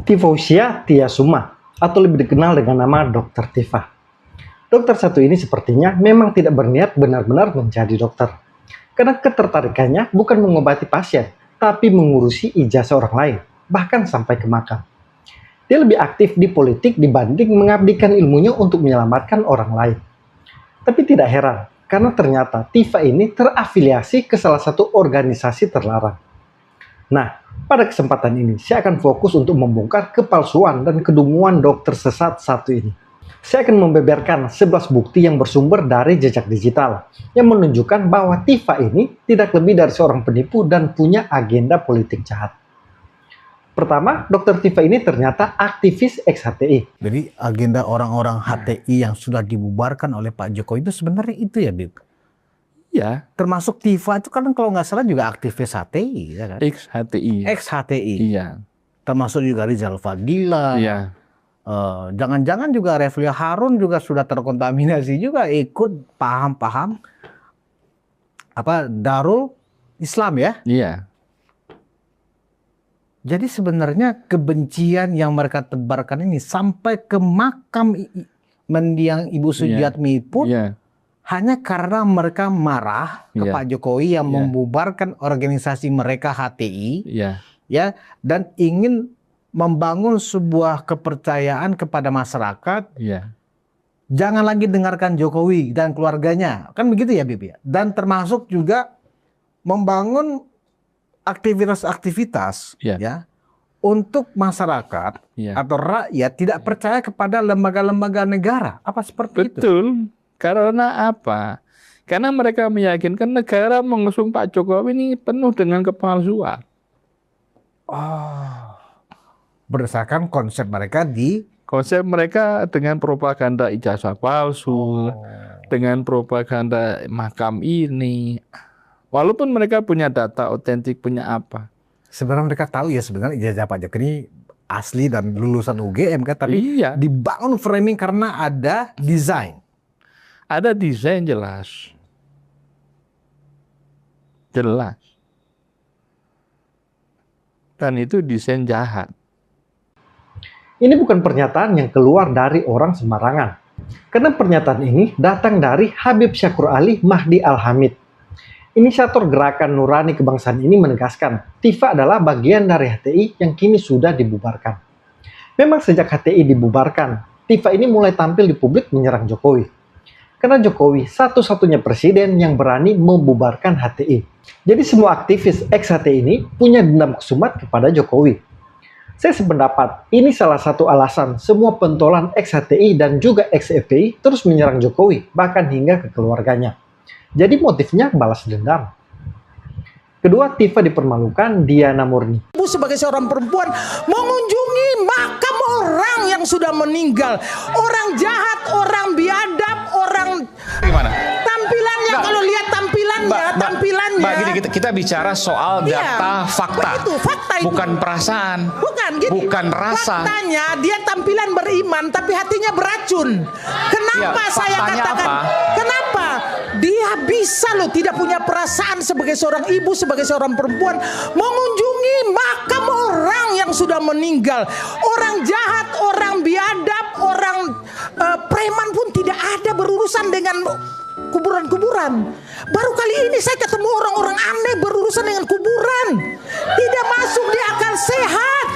Tifausia Tiasuma, atau lebih dikenal dengan nama Dr. Tifa. Dokter satu ini sepertinya memang tidak berniat benar-benar menjadi dokter. Karena ketertarikannya bukan mengobati pasien, tapi mengurusi ijazah orang lain, bahkan sampai ke makam. Dia lebih aktif di politik dibanding mengabdikan ilmunya untuk menyelamatkan orang lain. Tapi tidak heran, karena ternyata Tifa ini terafiliasi ke salah satu organisasi terlarang. Nah, pada kesempatan ini saya akan fokus untuk membongkar kepalsuan dan kedunguan dokter sesat satu ini. Saya akan membeberkan 11 bukti yang bersumber dari jejak digital yang menunjukkan bahwa Tifa ini tidak lebih dari seorang penipu dan punya agenda politik jahat. Pertama, Dr. Tifa ini ternyata aktivis ex-HTI. Jadi agenda orang-orang HTI yang sudah dibubarkan oleh Pak Jokowi itu sebenarnya itu ya, Bib? Ya. Termasuk Tifa itu kan kalau nggak salah juga aktivis HTI, ya kan? Ex-HTI. Ex-HTI. Iya. Termasuk juga Rizal Fadila. Iya. Jangan-jangan juga Refli Harun juga sudah terkontaminasi juga ikut paham-paham Darul Islam ya? Iya. Jadi sebenarnya kebencian yang mereka tebarkan ini sampai ke makam mendiang Ibu Sujiatmi pun hanya karena mereka marah ke Pak Jokowi yang membubarkan organisasi mereka HTI, ya, dan ingin membangun sebuah kepercayaan kepada masyarakat. Jangan lagi dengarkan Jokowi dan keluarganya, kan begitu ya, Bibi? Dan termasuk juga membangun aktivitas-aktivitas ya untuk masyarakat atau rakyat tidak percaya kepada lembaga-lembaga negara. Apa seperti itu? Betul. Karena apa? Karena mereka meyakinkan negara mengusung Pak Jokowi ini penuh dengan kepalsuan. Berdasarkan konsep mereka dengan propaganda ijazah palsu, dengan propaganda makam ini. Walaupun mereka punya data otentik, punya apa? Sebenarnya mereka tahu ya sebenarnya ijazah pajak ini asli dan lulusan UGM kan, tapi dibangun framing karena ada desain. Ada desain jelas. Jelas. Dan itu desain jahat. Ini bukan pernyataan yang keluar dari orang sembarangan. Karena pernyataan ini datang dari Habib Syakur Ali Mahdi Al-Hamid. Inisiator gerakan Nurani Kebangsaan ini menegaskan, Tifa adalah bagian dari HTI yang kini sudah dibubarkan. Memang sejak HTI dibubarkan, Tifa ini mulai tampil di publik menyerang Jokowi. Karena Jokowi satu-satunya presiden yang berani membubarkan HTI. Jadi semua aktivis ex-HTI ini punya dendam kesumat kepada Jokowi. Saya sependapat, ini salah satu alasan semua pentolan ex-HTI dan juga ex-FPI terus menyerang Jokowi, bahkan hingga ke keluarganya. Jadi motifnya balas dendam. Kedua, Tifa dipermalukan Diana Murni. Ibu sebagai seorang perempuan mengunjungi makam orang yang sudah meninggal. Orang jahat, orang biadab, orang... Gimana? Tampilannya, kalau lihat tampilannya. Mbak, gini, kita bicara soal data fakta. Itu, fakta itu. Bukan perasaan. Bukan, gini. Bukan rasa. Faktanya, dia tampilan beriman, tapi hatinya beracun. Kenapa saya katakan? Apa? Kenapa? Dia bisa loh tidak punya perasaan sebagai seorang ibu, sebagai seorang perempuan mengunjungi makam orang yang sudah meninggal. Orang jahat, orang biadab, orang preman pun tidak ada berurusan dengan kuburan-kuburan. Baru kali ini saya ketemu orang-orang aneh berurusan dengan kuburan. Tidak masuk di akal sehat.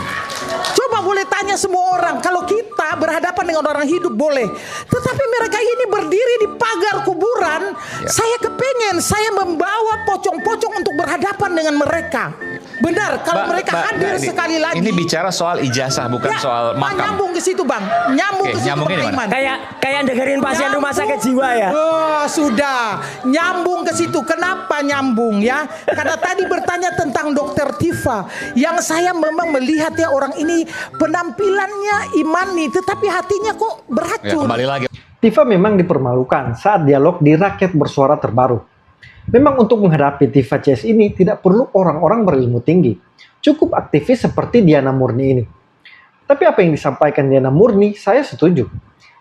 Coba boleh tanya semua orang, kalau kita berhadapan dengan orang hidup boleh, tetapi mereka ini berdiri di pagar kuburan. Saya kepengen saya membawa pocong-pocong untuk berhadapan dengan mereka. Benar, kalau mereka hadir sekali lagi. Ini bicara soal ijazah, bukan soal makam. Nyambung ke situ, Bang. Nyambung ke situ, Bang. Kayak dengerin pasien rumah sakit jiwa ya. Oh, sudah. Nyambung ke situ. Kenapa nyambung ya? Karena tadi bertanya tentang Dokter Tifa. Yang saya memang melihat ya orang ini penampilannya imani, tetapi hatinya kok beracun. Kembali lagi. Tifa memang dipermalukan saat dialog di Rakyat Bersuara Terbaru. Memang untuk menghadapi Tifa CS ini tidak perlu orang-orang berilmu tinggi. Cukup aktivis seperti Diana Murni ini. Tapi apa yang disampaikan Diana Murni, saya setuju.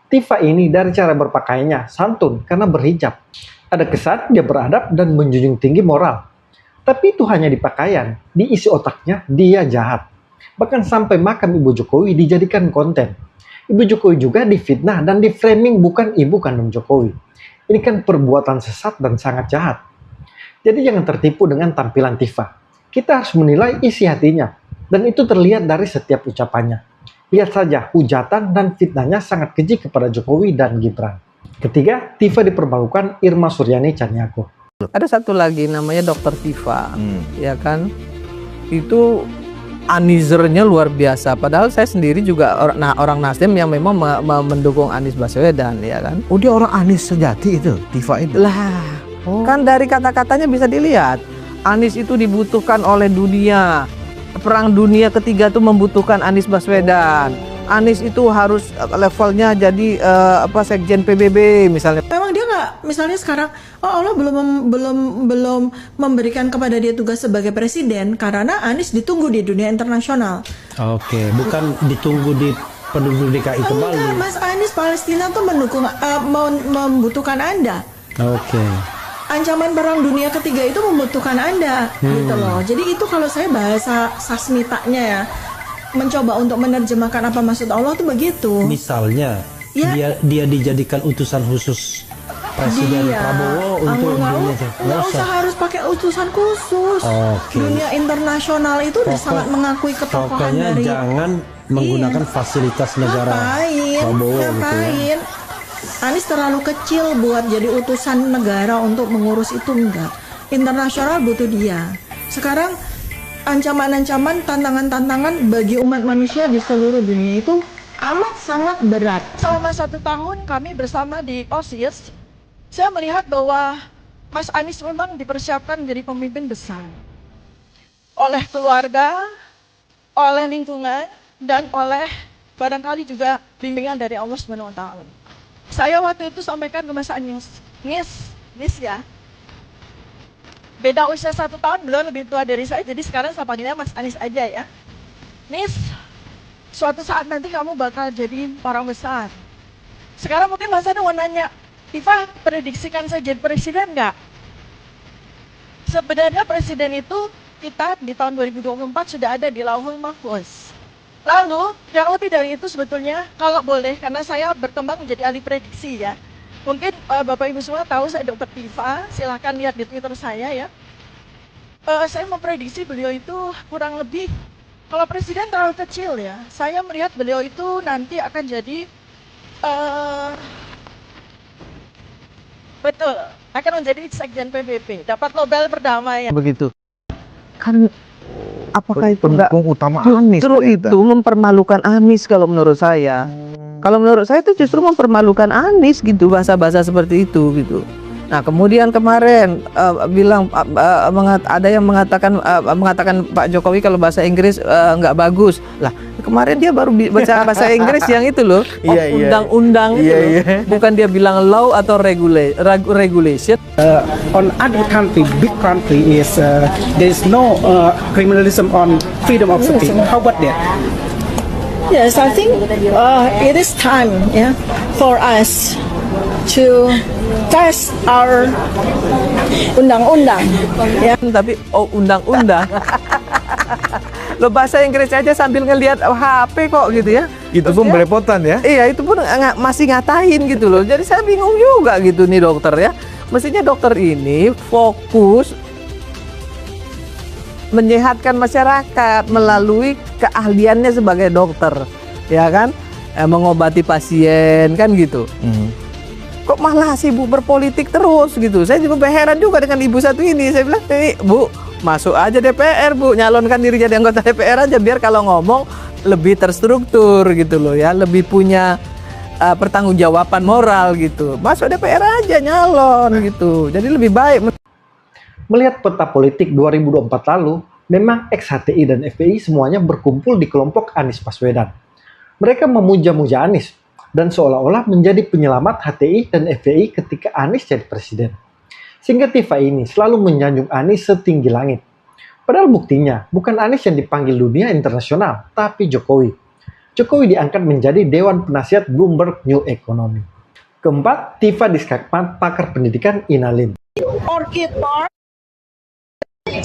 Tifa ini dari cara berpakaiannya santun karena berhijab. Ada kesan dia beradab dan menjunjung tinggi moral. Tapi itu hanya di pakaian, di isi otaknya dia jahat. Bahkan sampai makam Ibu Jokowi dijadikan konten. Ibu Jokowi juga difitnah dan diframing bukan ibu kandung Jokowi. Ini kan perbuatan sesat dan sangat jahat. Jadi jangan tertipu dengan tampilan Tifa. Kita harus menilai isi hatinya. Dan itu terlihat dari setiap ucapannya. Lihat saja, hujatan dan fitnahnya sangat keji kepada Jokowi dan Gibran. Ketiga, Tifa dipermalukan Irma Suryani Chaniago. Ada satu lagi namanya Dokter Tifa, ya kan? Itu anizernya luar biasa. Padahal saya sendiri juga orang Nasdem yang memang mendukung Anies Baswedan, ya kan? Oh, dia orang Anies sejati itu, Tifa itu. Lah, kan dari kata-katanya bisa dilihat. Anies itu dibutuhkan oleh dunia. Perang dunia ketiga itu membutuhkan Anies Baswedan. Anies itu harus levelnya jadi sekjen PBB misalnya. Memang dia nggak, misalnya sekarang, Allah belum memberikan kepada dia tugas sebagai presiden karena Anies ditunggu di dunia internasional. Oke, bukan ditunggu di penduduk DKI kembali. Enggak, Mas Anies Palestina tuh membutuhkan Anda. Oke. Ancaman perang dunia ketiga itu membutuhkan Anda, gitu loh. Jadi itu kalau saya bahasa sasmitanya ya, mencoba untuk menerjemahkan apa maksud Allah tuh begitu. Misalnya, Ya. dia dijadikan utusan khusus Presiden Prabowo untuk nggak usah harus pakai utusan khusus. Oke. Dunia internasional itu udah sangat mengakui ketokohan Pokoknya dari. jangan menggunakan fasilitas negara Prabowo gitu ya. Anies terlalu kecil buat jadi utusan negara untuk mengurus itu, enggak. Internasional butuh dia. Sekarang ancaman-ancaman, tantangan-tantangan bagi umat manusia di seluruh dunia itu amat sangat berat. Selama 1 tahun kami bersama di OSIS, saya melihat bahwa Mas Anies memang dipersiapkan menjadi pemimpin besar oleh keluarga, oleh lingkungan, dan oleh barangkali juga bimbingan dari Allah SWT. Saya waktu itu sampaikan ke Mas Anies, Nis ya, beda usia 1 tahun, beliau lebih tua dari saya, jadi sekarang saya panggilnya Mas Anies aja ya. Nis, suatu saat nanti kamu bakal jadi orang besar. Sekarang mungkin Mas Anies mau nanya, Tifa, prediksikan saya jadi presiden nggak? Sebenarnya presiden itu kita di tahun 2024 sudah ada di Lauhul Mahfuz. Lalu, yang lebih dari itu sebetulnya, kalau boleh, karena saya berkembang menjadi ahli prediksi ya. Mungkin Bapak Ibu semua tahu saya Dr. Tifa, silahkan lihat di Twitter saya ya. Saya memprediksi beliau itu kurang lebih, kalau presiden terlalu kecil ya, saya melihat beliau itu nanti akan jadi, betul, akan menjadi sekjen PBB, dapat Nobel perdamaian. Begitu. Kan apakah itu pendukung utama justru itu mempermalukan Anies kalau menurut saya. Kalau menurut saya itu justru mempermalukan Anies gitu, bahasa-bahasa seperti itu gitu. Nah kemudian kemarin ada yang mengatakan Pak Jokowi kalau bahasa Inggris nggak bagus. Lah kemarin dia baru baca bahasa Inggris yang itu loh, undang-undang itu loh. Bukan dia bilang law atau regulation. On other country, big country is there is no criminalism on freedom of speech. How about that? Yes, I think it is time, yeah, for us to test our undang-undang. Ya. Tapi undang-undang. Lo bahasa Inggris aja sambil ngelihat HP kok gitu ya. Itu pun belepotan ya. Iya, itu pun masih ngatain gitu loh. Jadi saya bingung juga gitu nih dokter ya. Mestinya dokter ini fokus menyehatkan masyarakat melalui keahliannya sebagai dokter, ya kan, mengobati pasien kan gitu. Kok malah sibuk berpolitik terus gitu? Saya juga heran juga dengan ibu satu ini. Saya bilang, Bu, masuk aja DPR Bu, nyalonkan diri jadi anggota DPR aja biar kalau ngomong lebih terstruktur gitu loh ya, lebih punya pertanggungjawaban moral gitu. Masuk DPR aja nyalon gitu. Jadi lebih baik. Melihat peta politik 2024 lalu, memang ex-HTI dan FPI semuanya berkumpul di kelompok Anies Baswedan. Mereka memuja-muja Anies, dan seolah-olah menjadi penyelamat HTI dan FPI ketika Anies jadi presiden. Sehingga Tifa ini selalu menyanjung Anies setinggi langit. Padahal buktinya, bukan Anies yang dipanggil dunia internasional, tapi Jokowi. Jokowi diangkat menjadi Dewan Penasihat Bloomberg New Economy. Keempat, Tifa Diskakman, pakar pendidikan INALIM.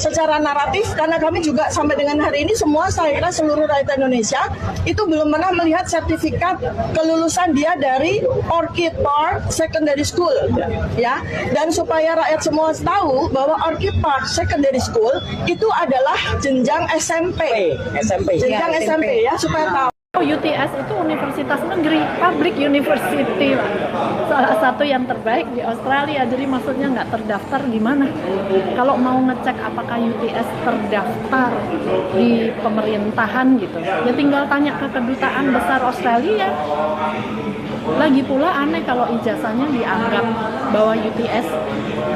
secara naratif, karena kami juga sampai dengan hari ini semua, saya kira seluruh rakyat Indonesia itu belum pernah melihat sertifikat kelulusan dia dari Orchid Park Secondary School, ya. Dan supaya rakyat semua tahu bahwa Orchid Park Secondary School itu adalah jenjang SMP, jenjang SMP ya, supaya tahu. UTS itu universitas negeri, public university, salah satu yang terbaik di Australia. Jadi maksudnya nggak terdaftar di mana. Kalau mau ngecek apakah UTS terdaftar di pemerintahan gitu, ya tinggal tanya ke kedutaan besar Australia. Lagi pula aneh kalau ijazahnya dianggap bahwa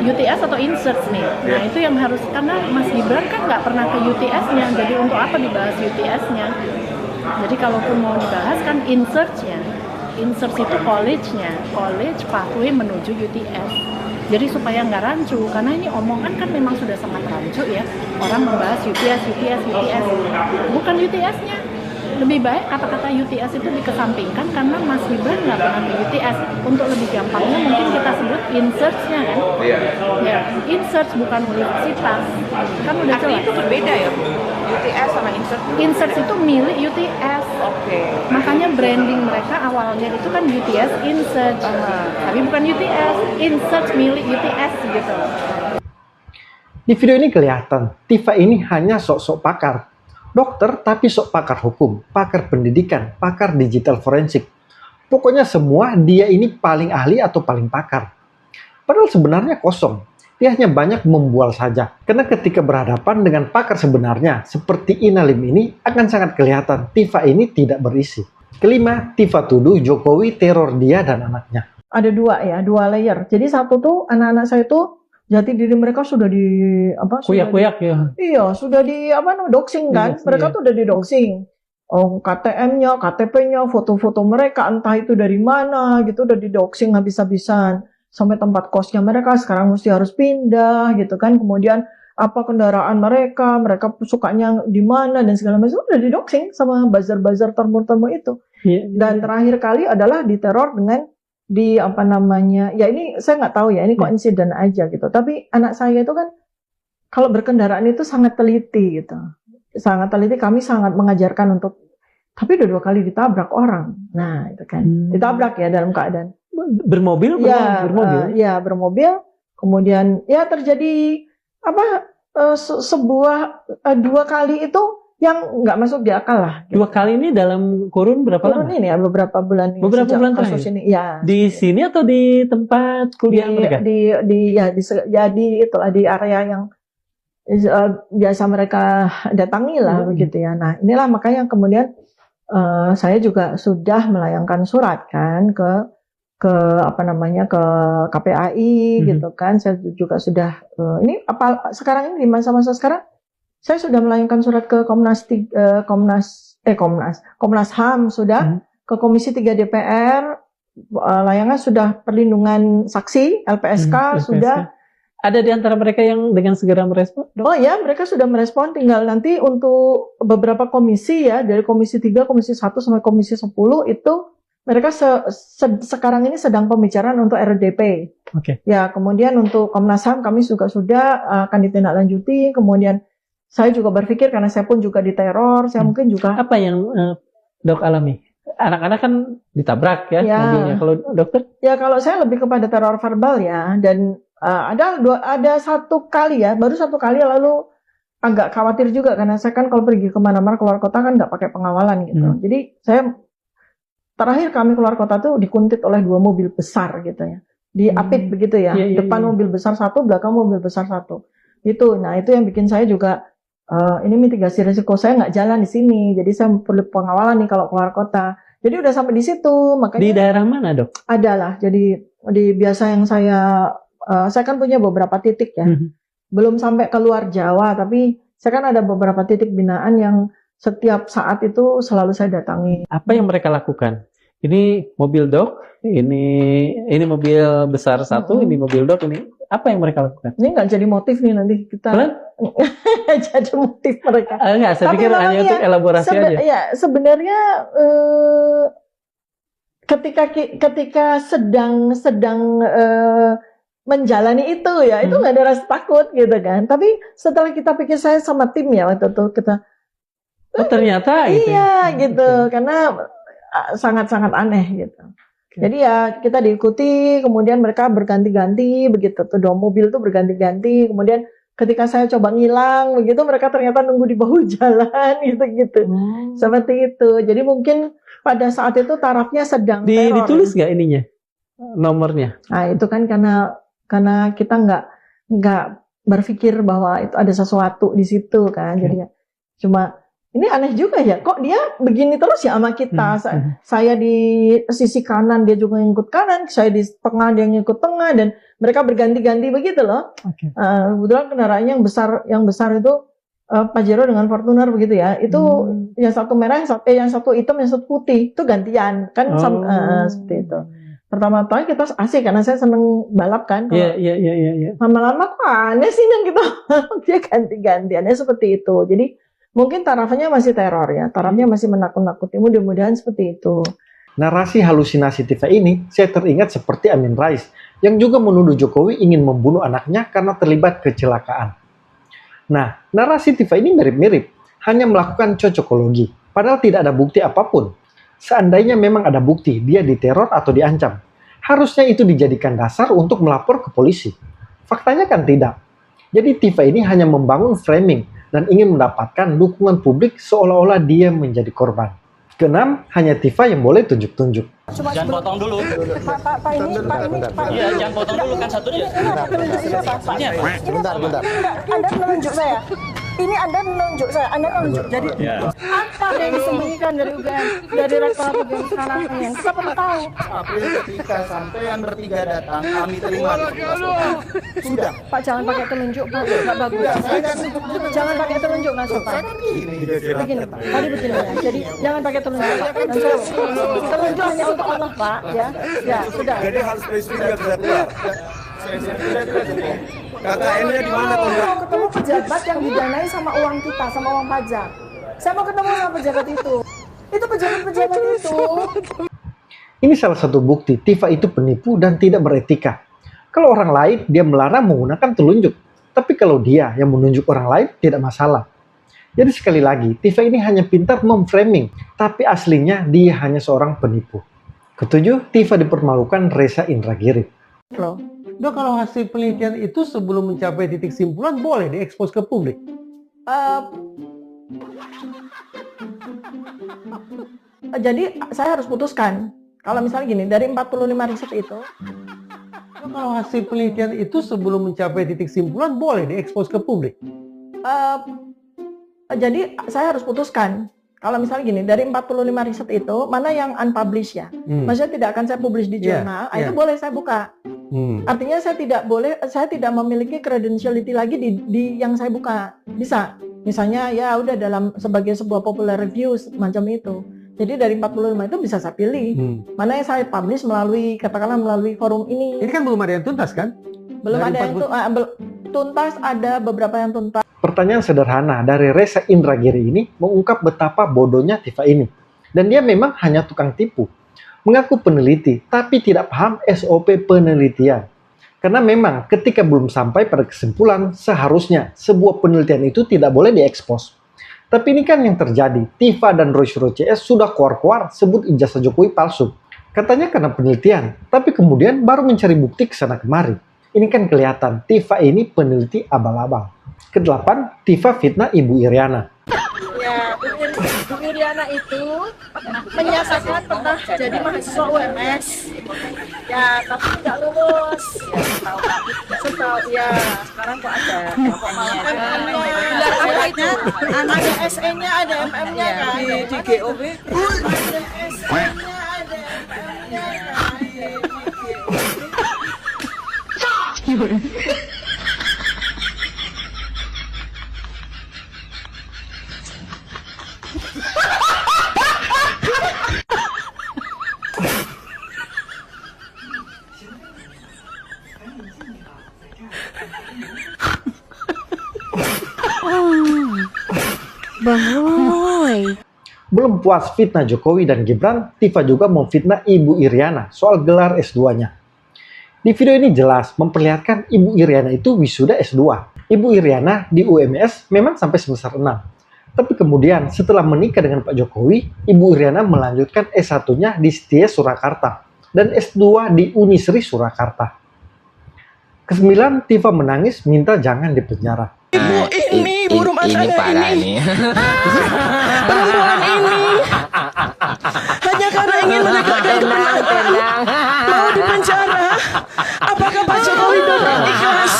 UTS atau INSEARCH nih. Nah itu yang harus, karena Mas Gibran kan nggak pernah ke UTS-nya, jadi untuk apa dibahas UTS-nya? Jadi kalaupun mau dibahas kan INSEARCH-nya. INSEARCH itu college-nya, college pathway menuju UTS. Jadi supaya nggak rancu, karena ini omongan kan memang sudah sangat rancu ya. Orang membahas UTS. Bukan UTS-nya. Lebih baik kata-kata UTS itu dikesampingkan karena Mas Gibran nggak pernah ke UTS. Untuk lebih gampangnya mungkin kita sebut INSEARCH-nya kan? Ya, INSEARCH bukan universitas. Kan udah jelas. Itu berbeda ya? UTS sama INSEARCH? INSEARCH itu milik UTS. Makanya branding mereka awalnya itu kan UTS INSEARCH. Tapi bukan UTS. INSEARCH milik UTS gitu. Di video ini kelihatan, Tifa ini hanya sok-sok pakar. Dokter tapi sok pakar hukum, pakar pendidikan, pakar digital forensik. Pokoknya semua dia ini paling ahli atau paling pakar. Padahal sebenarnya kosong. Dia hanya banyak membual saja. Karena ketika berhadapan dengan pakar sebenarnya, seperti Inalim ini, akan sangat kelihatan Tifa ini tidak berisi. Kelima, Tifa tuduh Jokowi teror dia dan anaknya. Ada dua layer. Jadi satu tuh anak-anak saya tuh jati diri mereka sudah di kuyak-kuyak ya. Iya, sudah di doxing kan. Mereka tuh udah di doxing. Oh, KTM-nya, KTP-nya, foto-foto mereka entah itu dari mana gitu udah di doxing habis-habisan. Sampai tempat kosnya mereka sekarang mesti harus pindah gitu kan. Kemudian apa kendaraan mereka sukanya di mana dan segala macam udah di doxing sama buzzer-buzzer termur-termur itu. Dan terakhir kali adalah diteror dengan ya ini saya nggak tahu ya, ini kok insiden aja gitu. Tapi anak saya itu kan kalau berkendaraan itu sangat teliti gitu. Sangat teliti, kami sangat mengajarkan untuk, tapi udah 2 kali ditabrak orang. Nah, itu kan. Ditabrak ya dalam keadaan bermobil. Ya, bermobil. Kemudian ya terjadi sebuah 2 kali itu yang nggak masuk di akal lah. Gitu. 2 kali ini dalam kurun berapa lama? Ini ya beberapa bulan. Beberapa bulan terakhir. Ini, ya. Di sini atau di tempat kuliah mereka? Di area yang biasa mereka datangi lah begitu ya. Nah inilah makanya kemudian saya juga sudah melayangkan surat kan ke KPAI gitu kan. Saya juga sudah sekarang ini di masa-masa sekarang saya sudah melayangkan surat ke Komnas HAM sudah, ke Komisi 3 DPR, layangan sudah perlindungan saksi, LPSK sudah. Ada di antara mereka yang dengan segera merespon? Oh ya, mereka sudah merespon, tinggal nanti untuk beberapa komisi ya, dari Komisi 3, Komisi 1 sampai Komisi 10 itu mereka sekarang ini sedang pembicaraan untuk RDP. Ya, kemudian untuk Komnas HAM kami juga sudah akan ditindaklanjuti, kemudian saya juga berpikir karena saya pun juga diteror, saya mungkin juga. Apa yang Dok alami? Anak-anak kan ditabrak ya mobilnya. Kalau dokter? Ya kalau saya lebih kepada teror verbal ya, dan ada 1 kali ya, baru 1 kali lalu agak khawatir juga karena saya kan kalau pergi kemana-mana keluar kota kan nggak pakai pengawalan gitu. Jadi saya terakhir kami keluar kota tuh dikuntit oleh 2 mobil besar gitu ya, diapit begitu ya, depan mobil besar 1, belakang mobil besar 1. Itu, nah itu yang bikin saya juga ini mitigasi risiko saya nggak jalan di sini, jadi saya perlu pengawalan nih kalau keluar kota. Jadi udah sampai di situ, makanya. Di daerah mana Dok? Adalah, jadi di biasa yang saya kan punya beberapa titik ya, belum sampai keluar Jawa, tapi saya kan ada beberapa titik binaan yang setiap saat itu selalu saya datangi. Apa yang mereka lakukan? Ini mobil Dok, ini mobil besar 1, ini mobil Dok, ini apa yang mereka lakukan? Ini nggak jadi motif nih nanti kita. Jadi motif mereka. Enggak, saya pikir hanya untuk elaborasi aja. Ya, sebenarnya ketika sedang menjalani itu ya, itu nggak ada rasa takut gitu kan. Tapi setelah kita pikir, saya sama tim ya waktu itu kita, ternyata iya gitu, karena sangat-sangat aneh gitu. Jadi ya kita diikuti, kemudian mereka berganti-ganti begitu tuh, dua mobil tuh berganti-ganti, kemudian ketika saya coba ngilang begitu, mereka ternyata nunggu di bahu jalan gitu-gitu. Seperti itu. Jadi mungkin pada saat itu tarafnya sedang teror. Ditulis nggak ininya? Nomornya? Nah, itu kan karena kita nggak berpikir bahwa itu ada sesuatu di situ kan. Jadi cuma ini aneh juga ya, kok dia begini terus ya sama kita. Saya di sisi kanan, dia juga ngikut kanan. Saya di tengah, dia ngikut tengah. Dan mereka berganti-ganti begitu loh. Kebetulan kendaraannya yang besar itu Pajero dengan Fortuner begitu ya. Itu yang satu merah, yang satu hitam, yang satu putih. Itu gantian. Kan seperti itu. Pertama-tama kita asik karena saya seneng balap kan. Iya. Lama-lama kok aneh sih yang kita dia ganti-gantiannya seperti itu. Jadi mungkin tarafnya masih teror ya, tarafnya masih menakut-nakuti. Mudah-mudahan seperti itu. Narasi halusinasi Tifa ini, saya teringat seperti Amin Rais, yang juga menuduh Jokowi ingin membunuh anaknya karena terlibat kecelakaan. Nah, narasi Tifa ini mirip-mirip, hanya melakukan cocokologi, padahal tidak ada bukti apapun. Seandainya memang ada bukti, dia diteror atau diancam, harusnya itu dijadikan dasar untuk melapor ke polisi. Faktanya kan tidak. Jadi Tifa ini hanya membangun framing, dan ingin mendapatkan dukungan publik seolah-olah dia menjadi korban. Keenam, hanya Tifa yang boleh tunjuk-tunjuk. Jangan potong dulu. Pak ini. Iya, jangan potong dulu kan satunya. Sebentar. Anda menunjuk saya. Ini Anda menunjuk saya. Anda menunjuk. Jadi apa yang disembunyikan dari UGM, dari rektor UGM sekarang yang kita perlu tahu? April ketika sampean bertiga datang, kami terima. Sudah. Pak, jangan pakai telunjuk, Pak. Nggak bagus. Jangan pakai telunjuk, Mas Pak. Begini, Pak. Tadi begini ya. Jadi jangan pakai telunjuk, Pak. Telunjuk hanya untuk Allah, Pak. Ya, sudah. Jadi harus spesifik nggak bisa keluar. KKN-nya di mana? Saya mau ketemu pejabat yang didanai sama uang kita, sama uang pajak. Saya mau ketemu sama pejabat itu. Itu pejabat-pejabat itu. Ini salah satu bukti Tifa itu penipu dan tidak beretika. Kalau orang lain, dia melarang menggunakan telunjuk. Tapi kalau dia yang menunjuk orang lain, tidak masalah. Jadi sekali lagi, Tifa ini hanya pintar memframing, tapi aslinya dia hanya seorang penipu. Ketujuh, Tifa dipermalukan Reza Indragiri. Loh. Dok, kalau hasil penelitian itu sebelum mencapai titik simpulan boleh diekspos ke publik? Jadi saya harus putuskan. Kalau misalnya gini, dari 45 riset itu. Dok, kalau hasil penelitian itu sebelum mencapai titik simpulan boleh diekspos ke publik? Jadi saya harus putuskan. Kalau misalnya gini, dari 45 riset itu, mana yang unpublished ya? Maksudnya tidak akan saya publish di jurnal, itu boleh saya buka. Artinya saya tidak memiliki credentiality lagi di yang saya buka. Bisa. Misalnya ya udah sebagai sebuah popular review macam itu. Jadi dari 45 itu bisa saya pilih. Mana yang saya publish melalui forum ini. Ini kan belum ada yang tuntas kan? Belum ada yang tuntas, ada beberapa yang tuntas. Pertanyaan sederhana dari Reza Indragiri ini mengungkap betapa bodohnya Tifa ini. Dan dia memang hanya tukang tipu. Mengaku peneliti, tapi tidak paham SOP penelitian. Karena memang ketika belum sampai pada kesimpulan, seharusnya sebuah penelitian itu tidak boleh diekspos. Tapi ini kan yang terjadi, Tifa dan Roy CS sudah keluar-keluar sebut ijazah Jokowi palsu. Katanya karena penelitian, tapi kemudian baru mencari bukti kesana kemari. Ini kan kelihatan, Tifa ini peneliti abal-abal. Kedelapan, Tifa fitnah Ibu Iriana. Ya, Bu Iriana itu menyatakan pernah jadi mahasiswa UMS. Ya, tapi tidak lulus. Setahu ya, sekarang kok ada. Ada SE-nya, ada MM-nya kan. Di GOB. Ada SE-nya, ada MM-nya kan. Bang Roy. Belum puas fitnah Jokowi dan Gibran, Tifa juga memfitnah Ibu Iriana soal gelar S2-nya. Di video ini jelas memperlihatkan Ibu Iriana itu wisuda S2. Ibu Iriana di UMS memang sampai semester 6. Tapi kemudian setelah menikah dengan Pak Jokowi, Ibu Iriana melanjutkan S1-nya di Setia Surakarta dan S2 di Unisri Surakarta. Kesembilan, Tifa menangis minta jangan dipenjara. Ibu ini, ibu rumah tangga ini. Perempuan ini hanya karena ingin menegakkan kebenaran mau dipenjara. Apakah Pak Jokowi ikhlas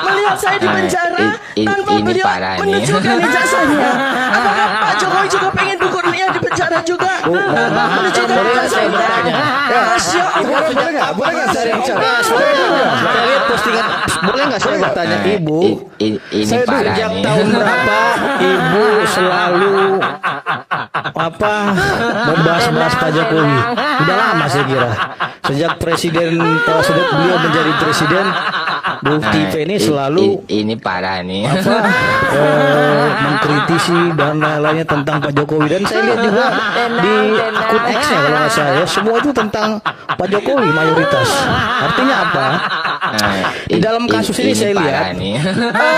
melihat saya di penjara tanpa beliau menunjukkan ijazahnya? Apakah Pak Jokowi juga pengen Bu Kurnia di penjara juga? Menunjukkan ijazahnya. Masya Allah. Boleh nggak saya bicara? Saya lihat postingan. Boleh nggak saya bertanya Ibu? Saya sejak tahun berapa Ibu selalu membahas Pak Jokowi? Udah lama saya kira. Sejak sejak beliau menjadi presiden, Bu Tifa ini selalu parah nih. Mengkritisi dan lain-lainnya tentang Pak Jokowi, dan saya lihat juga di akun X-nya kalau nggak salah ya, semua itu tentang Pak Jokowi mayoritas. Artinya apa? Di dalam kasus ini saya lihat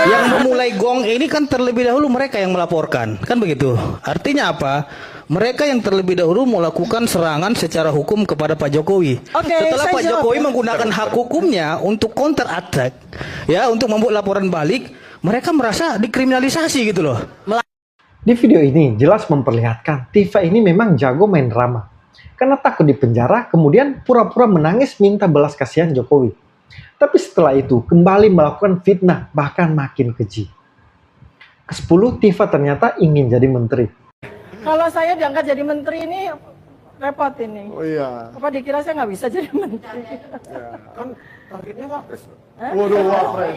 yang memulai gong ini kan terlebih dahulu mereka yang melaporkan, kan begitu. Artinya apa? Mereka yang terlebih dahulu melakukan serangan secara hukum kepada Pak Jokowi. Setelah Pak Jokowi menggunakan hak hukumnya untuk counter attack, ya, untuk membuat laporan balik, mereka merasa dikriminalisasi gitu loh. Di video ini jelas memperlihatkan Tifa ini memang jago main drama. Karena takut dipenjara, kemudian pura-pura menangis minta belas kasihan Jokowi. Tapi setelah itu kembali melakukan fitnah, bahkan makin keji. Ke-10, Tifa ternyata ingin jadi menteri. Kalau saya diangkat jadi menteri ini repot ini. Oh iya. Apa dikira saya nggak bisa jadi menteri? Ya, kan targetnya wapres. Waduh, wapres.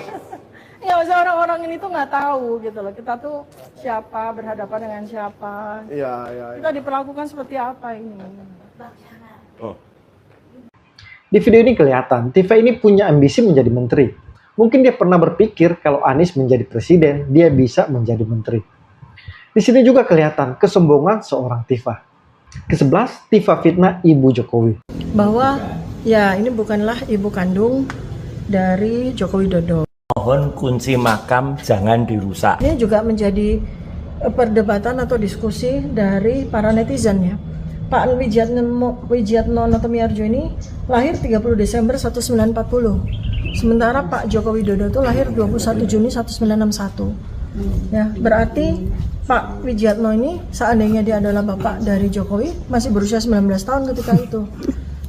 Ya, orang-orang ini tuh nggak tahu gitu loh. Kita tuh siapa, berhadapan dengan siapa. Iya, iya. Kita diperlakukan seperti apa ini? Oh. Di video ini kelihatan Tifa ini punya ambisi menjadi menteri. Mungkin dia pernah berpikir kalau Anies menjadi presiden, dia bisa menjadi menteri. Di sini juga kelihatan kesombongan seorang Tifa. Ke-11, Tifa fitnah Ibu Jokowi. Bahwa ya ini bukanlah ibu kandung dari Joko Widodo. Mohon kunci makam jangan dirusak. Ini juga menjadi perdebatan atau diskusi dari para netizen ya. Pak Wijiatno Notomiarjo ini lahir 30 Desember 1940. Sementara Pak Joko Widodo itu lahir 21 Juni 1961. Ya, berarti Pak Wijiatno ini seandainya dia adalah bapak dari Jokowi masih berusia 19 tahun ketika itu.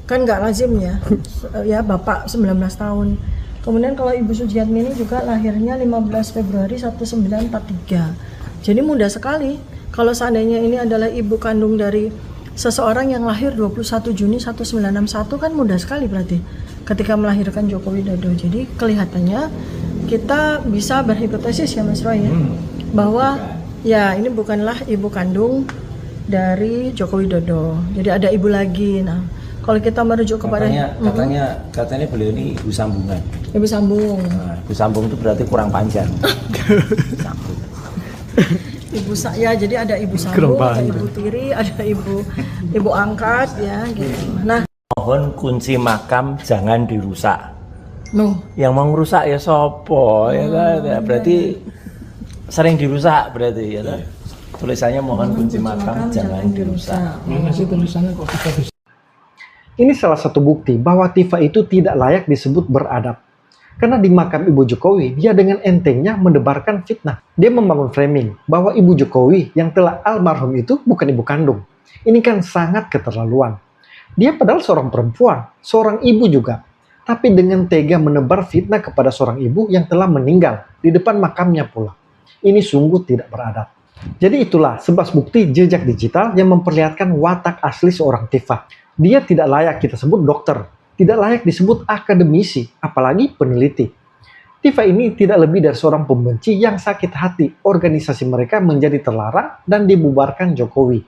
Kan nggak lazim ya bapak 19 tahun. Kemudian kalau Ibu Sujiatmi ini juga lahirnya 15 Februari 1943. Jadi mudah sekali kalau seandainya ini adalah ibu kandung dari seseorang yang lahir 21 Juni 1961, kan mudah sekali berarti ketika melahirkan Joko Widodo. Jadi kelihatannya kita bisa berhipotesis ya Mas Roy ya, bahwa ya ini bukanlah ibu kandung dari Joko Widodo. Jadi ada ibu lagi. Nah, kalau kita merujuk kepada katanya beliau ini ibu sambungan. Ibu sambung. Nah, ibu sambung itu berarti kurang panjang. Jadi ada ibu sambung, ada ibu tiri, ada ibu angkat ya gitu. Nah, mohon kunci makam jangan dirusak. Yang mau ngerusak ya sopo ya kan, ya, berarti sering dirusak berarti ya kan. Tulisannya mohon kunci makam jangan dirusak. Mana sih tulisannya kok kita bisa? Ini salah satu bukti bahwa Tifa itu tidak layak disebut beradab. Karena di makam Ibu Jokowi, dia dengan entengnya mendebarkan fitnah. Dia membangun framing bahwa Ibu Jokowi yang telah almarhum itu bukan ibu kandung. Ini kan sangat keterlaluan. Dia padahal seorang perempuan, seorang ibu juga. Tapi dengan tega menebar fitnah kepada seorang ibu yang telah meninggal di depan makamnya pula. Ini sungguh tidak beradab. Jadi itulah 11 bukti jejak digital yang memperlihatkan watak asli seorang Tifa. Dia tidak layak kita sebut dokter, tidak layak disebut akademisi, apalagi peneliti. Tifa ini tidak lebih dari seorang pembenci yang sakit hati organisasi mereka menjadi terlarang dan dibubarkan Jokowi.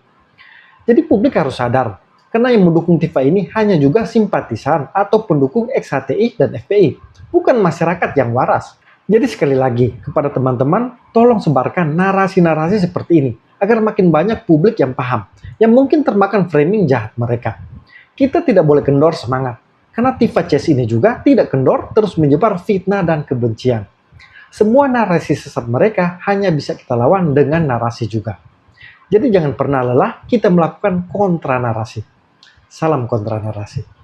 Jadi publik harus sadar, karena yang mendukung Tifa ini hanya juga simpatisan atau pendukung ex-HTI dan FPI, bukan masyarakat yang waras. Jadi sekali lagi, kepada teman-teman, tolong sebarkan narasi-narasi seperti ini, agar makin banyak publik yang paham, yang mungkin termakan framing jahat mereka. Kita tidak boleh kendor semangat, Karena Tifa Chase ini juga tidak kendor terus menyebar fitnah dan kebencian. Semua narasi sesat mereka hanya bisa kita lawan dengan narasi juga. Jadi jangan pernah lelah kita melakukan kontra narasi. Salam kontra narasi.